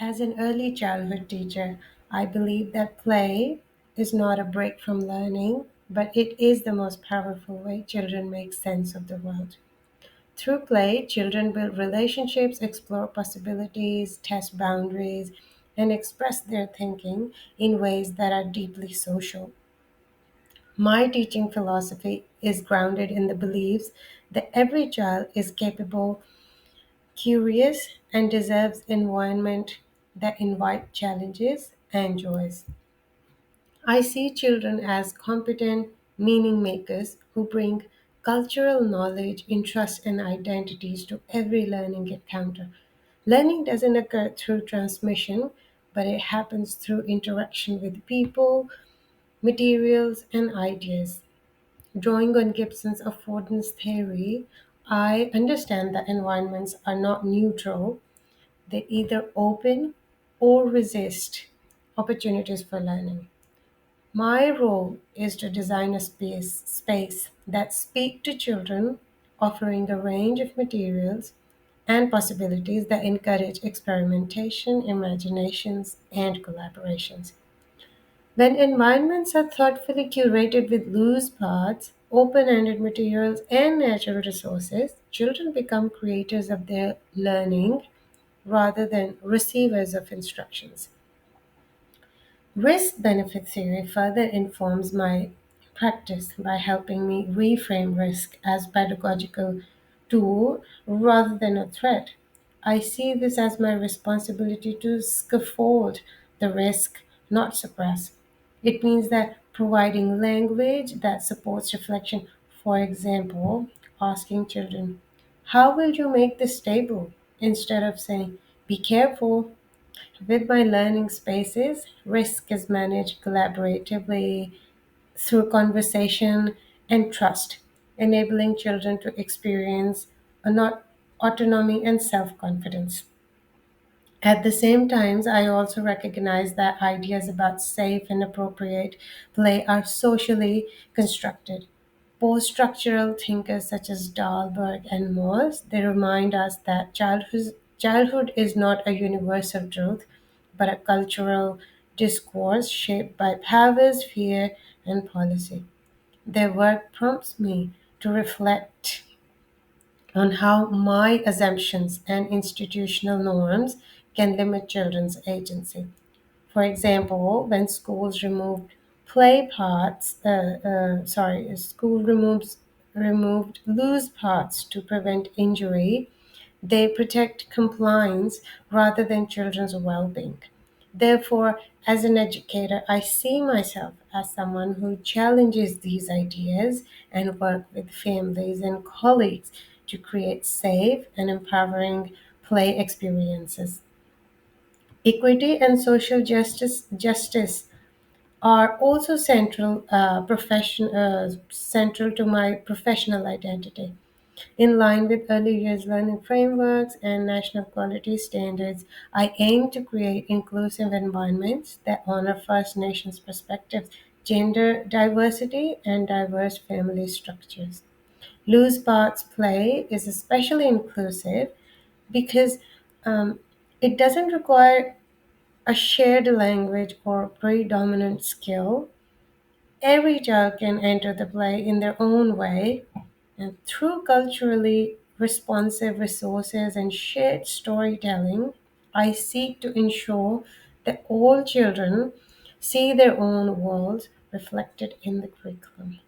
As an early childhood teacher, I believe that play is not a break from learning, but it is the most powerful way children make sense of the world. Through play, children build relationships, explore possibilities, test boundaries, and express their thinking in ways that are deeply social. My teaching philosophy is grounded in the beliefs that every child is capable, curious, and deserves environment that invite challenges and joys. I see children as competent meaning makers who bring cultural knowledge, interests, and identities to every learning encounter. Learning doesn't occur through transmission, but it happens through interaction with people, materials, and ideas. Drawing on Gibson's affordance theory, I understand that environments are not neutral, they either open or resist opportunities for learning. My role is to design a space that speak to children, offering a range of materials and possibilities that encourage experimentation, imaginations, and collaborations. When environments are thoughtfully curated with loose paths, open-ended materials, and natural resources, children become creators of their learning rather than receivers of instructions. Risk benefit theory further informs my practice by helping me reframe risk as pedagogical tool rather than a threat. I see this as my responsibility to scaffold the risk, not suppress. It means that providing language that supports reflection, for example, asking children, how will you make this stable? Instead of saying, be careful, with my learning spaces, risk is managed collaboratively through conversation and trust, enabling children to experience not autonomy and self-confidence. At the same time, I also recognize that ideas about safe and appropriate play are socially constructed. Post-structural thinkers such as Dahlberg and Morse, they remind us that childhood is not a universal truth, but a cultural discourse shaped by powers, fear, and policy. Their work prompts me to reflect on how my assumptions and institutional norms can limit children's agency. For example, when schools removed play parts, school removed loose parts to prevent injury, they protect compliance rather than children's well-being. Therefore, as an educator, I see myself as someone who challenges these ideas and work with families and colleagues to create safe and empowering play experiences. Equity and social justice are also central to my professional identity. In line with early years learning frameworks and national quality standards, I aim to create inclusive environments that honor First Nations perspectives, gender diversity, and diverse family structures. Loose parts play is especially inclusive because um, it doesn't require a shared language or predominant skill. Every child can enter the play in their own way, and through culturally responsive resources and shared storytelling, I seek to ensure that all children see their own worlds reflected in the curriculum.